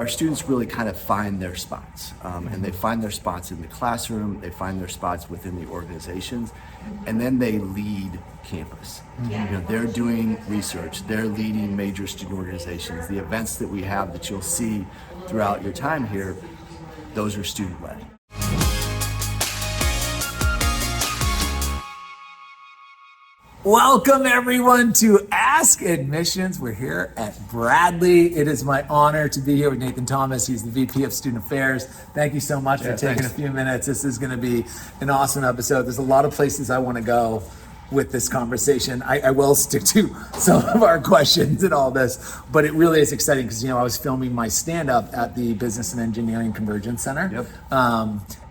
Our students really kind of find their spots, and they find their spots in the classroom, they find their spots within the organizations, and then they lead campus. They're doing research, they're leading major student organizations. The events that we have that you'll see throughout your time here, those are student-led. Welcome everyone to Ask Admissions. We're here at Bradley. It is my honor to be here with Nathan Thomas. He's the VP of Student Affairs. Thank you so much for taking a few minutes. This is going to be an awesome episode. There's a lot of places I want to go with this conversation. I will stick to some of our questions and all this, but it really is exciting because, I was filming my stand-up at the Business and Engineering Convergence Center.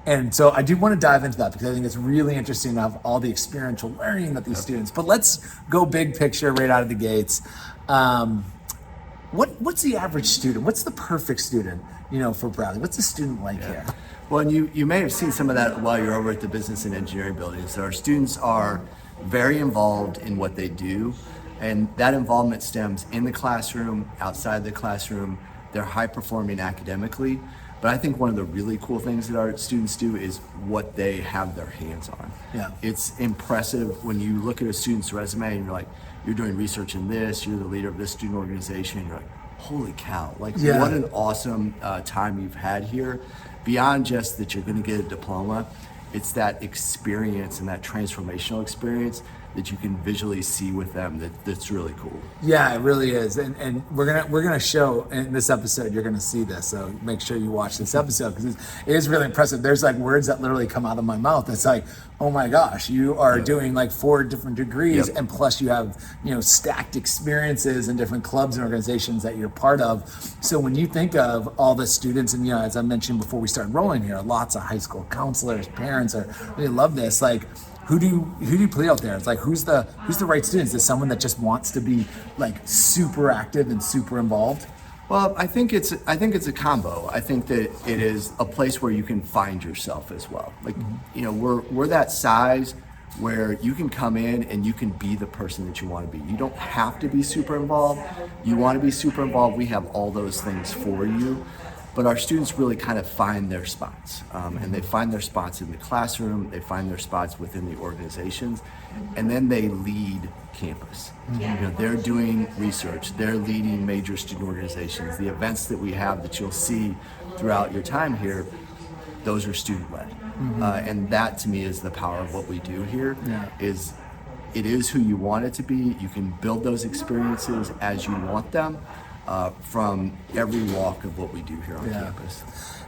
And so I do want to dive into that because I think it's really interesting to have all the experiential learning that these students, but let's go big picture right out of the gates. What's the average student? What's the perfect student, for Bradley? What's a student like here? Well, and you may have seen some of that while you're over at the Business and Engineering building. So our students are very involved in what they do, and that involvement stems in the classroom, outside the classroom. They're high performing academically. But I think one of the really cool things that our students do is what they have their hands on. It's impressive when you look at a student's resume and you're like, you're doing research in this, you're the leader of this student organization, and you're like, holy cow, what an awesome time you've had here. Beyond just that you're gonna get a diploma, it's that experience and that transformational experience that you can visually see with them that's really cool. Yeah, it really is. And we're gonna show in this episode, you're gonna see this. So make sure you watch this episode because it is really impressive. There's like words that literally come out of my mouth. It's like, oh my gosh, you are doing like 4 different degrees and plus you have, stacked experiences in different clubs and organizations that you're part of. So when you think of all the students and, as I mentioned before we started rolling here, lots of high school counselors, parents really love this. Like, who do you play out there? It's like, who's the right student? Is it someone that just wants to be like super active and super involved? Well, I think it's a combo. I think that it is a place where you can find yourself as well. Like, we're that size where you can come in and you can be the person that you want to be. You don't have to be super involved. You want to be super involved. We have all those things for you. But our students really kind of find their spots, and they find their spots in the classroom, they find their spots within the organizations, and then they lead campus. They're doing research, they're leading major student organizations. The events that we have that you'll see throughout your time here, those are student-led. And that to me is the power of what we do here, is it is who you want it to be. You can build those experiences as you want them. From every walk of what we do here on campus.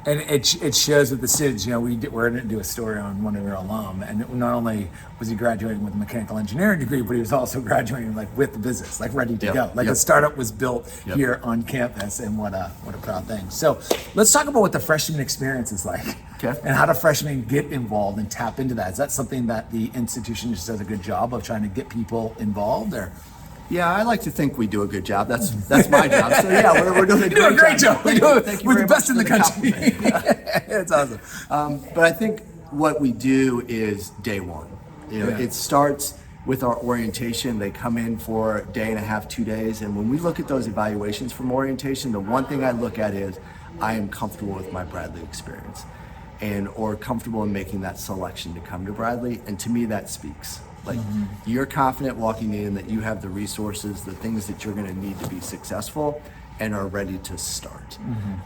And it shows with the students, we're going to do a story on one of your alum, and not only was he graduating with a mechanical engineering degree, but he was also graduating with the business, ready to go. A startup was built here on campus, and what a proud thing. So let's talk about what the freshman experience is like, and how do freshmen get involved and tap into that. Is that something that the institution just does a good job of trying to get people involved, or? Yeah, I like to think we do a good job. That's my job. So we're doing a great job. We're the best in the country. It's awesome. But I think what we do is day one. It starts with our orientation. They come in for a day and a half, 2 days, and when we look at those evaluations from orientation, the one thing I look at is I am comfortable with my Bradley experience, or comfortable in making that selection to come to Bradley, and to me that speaks. You're confident walking in that you have the resources, the things that you're going to need to be successful, and are ready to start.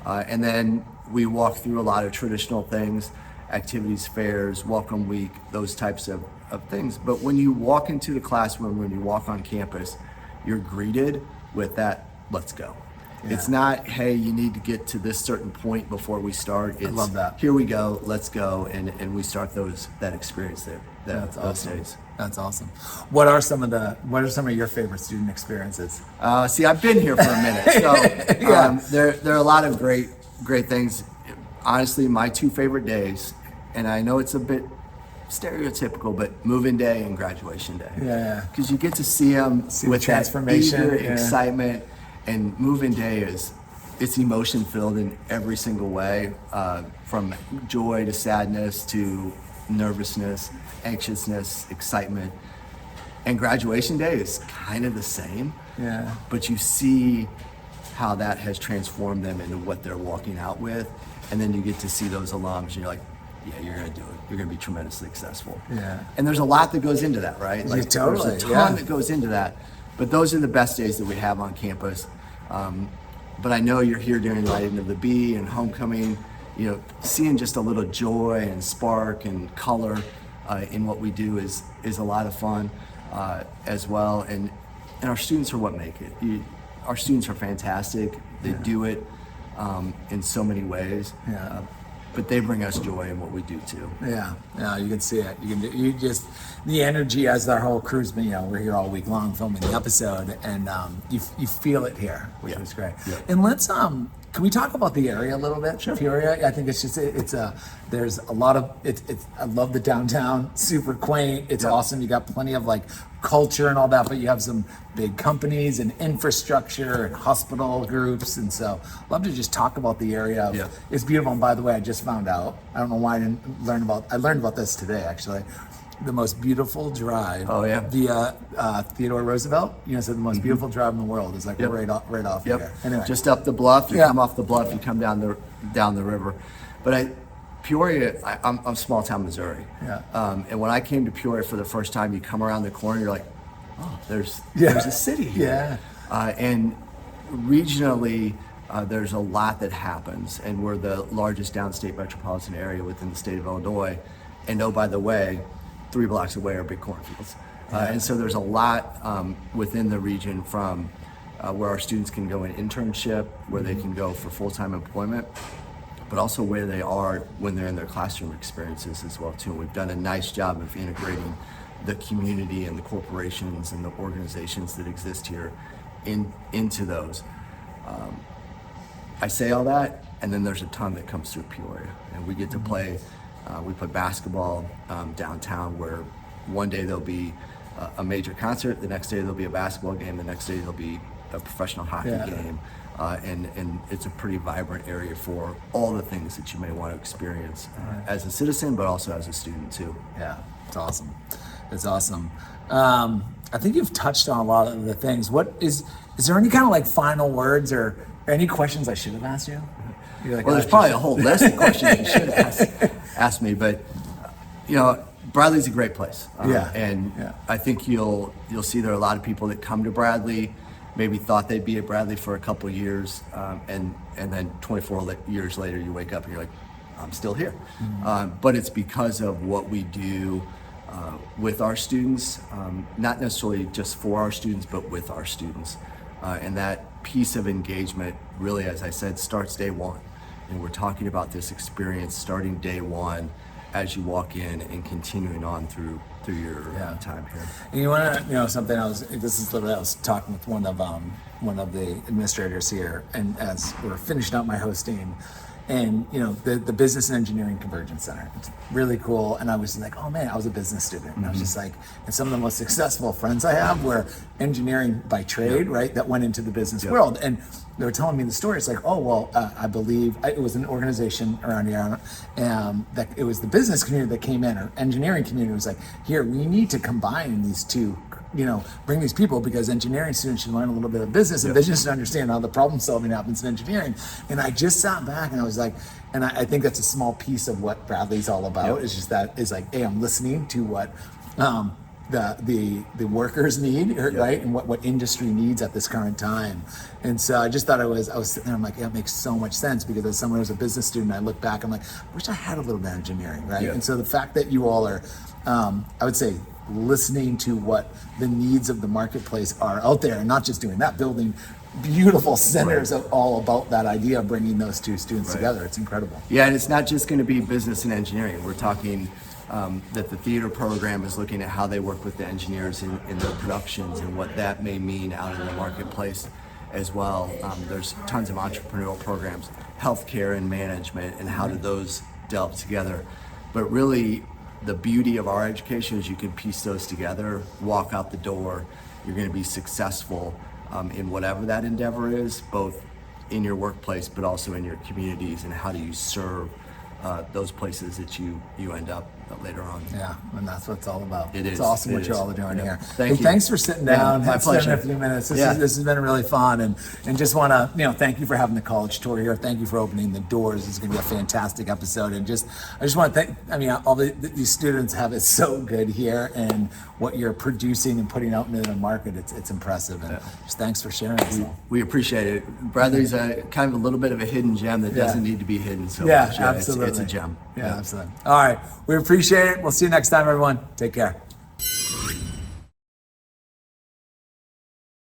And then we walk through a lot of traditional things, activities, fairs, welcome week, those types of things. But when you walk into the classroom, when you walk on campus, you're greeted with that, let's go. It's not, hey, you need to get to this certain point before we start. It's, I love that. Here we go, let's go, and we start that experience there. That's those awesome. days. That's awesome. What are some of your favorite student experiences? See, I've been here for a minute, so there are a lot of great things. Honestly, my 2 favorite days, and I know it's a bit stereotypical, but move-in day and graduation day. Because you get to see them with transformation, that eager excitement. And move-in day it's emotion filled in every single way, from joy to sadness to nervousness, anxiousness, excitement. And graduation day is kind of the same. But you see how that has transformed them into what they're walking out with. And then you get to see those alums and you're like, yeah, you're going to do it. You're going to be tremendously successful. Yeah. And there's a lot that goes into that, right? Like, totally, there's a ton yeah. that goes into that. But those are the best days that we have on campus. But I know you're here during Lighting of the Bee and homecoming, you know, seeing just a little joy and spark and color in what we do is a lot of fun as well. And our students are what make it. Our students are fantastic. They do it in so many ways. Yeah. But they bring us joy in what we do too. Yeah, you can see it. You just the energy as our whole crew's been. You know, we're here all week long filming the episode, and you feel it here, which is great. Yeah. And let's can we talk about the area a little bit? Sure. Peoria. I think it's just there's a lot of it's. I love the downtown, super quaint. It's awesome. You got plenty of like culture and all that, but you have some big companies and infrastructure and hospital groups, and so love to just talk about the area. Yeah. It's beautiful. And by the way, I just found out. I don't know why I didn't learn about. I learned about this today actually. The most beautiful drive. Oh, yeah. Via Theodore Roosevelt. You know, so the most beautiful drive in the world is like Yep. right off Yep. here. Anyway, Just up the bluff. You Yeah. come off the bluff. You come down the river. But Peoria. I'm small town Missouri. Yeah. And when I came to Peoria for the first time, you come around the corner. You're like, oh, there's a city here. Yeah. And regionally, there's a lot that happens, and we're the largest downstate metropolitan area within the state of Illinois. And oh, by the way, 3 blocks away are big cornfields. And so there's a lot within the region from where our students can go in internship, where they can go for full-time employment, but also where they are when they're in their classroom experiences as well too. We've done a nice job of integrating the community and the corporations and the organizations that exist here into those. I say all that, and then there's a ton that comes through Peoria, and we get to play. We play basketball downtown, where one day there'll be a major concert, the next day there'll be a basketball game, the next day there'll be a professional hockey game, and it's a pretty vibrant area for all the things that you may want to experience as a citizen, but also as a student too. Yeah, it's awesome. It's awesome. I think you've touched on a lot of the things. What is there any kind of like final words or any questions I should have asked you? You're like, Well, there's probably a whole list of questions you should ask me, but you know, Bradley's a great place. And I think you'll see there are a lot of people that come to Bradley, maybe thought they'd be at Bradley for a couple of years, and then 24 years later you wake up and you're like, I'm still here. But it's because of what we do with our students, not necessarily just for our students, but with our students. And that piece of engagement really, as I said, starts day one. And we're talking about this experience starting day one as you walk in and continuing on through your time here. And you want to know something? I was talking with one of the administrators here, and as we're finishing up my hosting, and you know the Business and Engineering Convergence Center, it's really cool. And I was like, oh man, I was a business student, and I was just like, and some of the most successful friends I have were engineering by trade, right? That went into the business world, and they were telling me the story. It's like, oh well, I believe it was an organization around here, that it was the business community that came in, or engineering community was like, here we need to combine these two. You know, bring these people because engineering students should learn a little bit of business and business to understand how the problem solving happens in engineering. And I just sat back and I was like, and I think that's a small piece of what Bradley's all about. Is just that is like, hey, I'm listening to what the workers need, right, and what industry needs at this current time. And so I just thought I was sitting there, I'm like, yeah, it makes so much sense, because as someone who's a business student, I look back, I'm like, I wish I had a little bit of engineering, right? And so the fact that you all are, I would say, listening to what the needs of the marketplace are out there, and not just doing that, building beautiful centers of all about that idea of bringing those two students together. It's incredible. Yeah, and it's not just going to be business and engineering. We're talking that the theater program is looking at how they work with the engineers in their productions and what that may mean out in the marketplace as well. There's tons of entrepreneurial programs, healthcare and management, and how do those delve together. But really, the beauty of our education is you can piece those together, walk out the door, you're going to be successful in whatever that endeavor is, both in your workplace but also in your communities, and how do you serve those places that you end up later on. Yeah, and that's what it's all about. It It's is. awesome It what you're is. all doing Yeah. here. Thank Hey, you. thanks for sitting down. my and spending pleasure. a few minutes. Yeah. This has been really fun, and just want to thank you for having the college tour here. Thank you for opening the doors. This is going to be a fantastic episode, and I just want to thank. I mean, all these students have it so good here, and what you're producing and putting out into the market, it's impressive. And just thanks for sharing this. We appreciate it. Bradley's a kind of a little bit of a hidden gem that doesn't need to be hidden so Yeah, much. absolutely. It's a gem. Yeah, absolutely. All right, we appreciate it. We'll see you next time, everyone. Take care.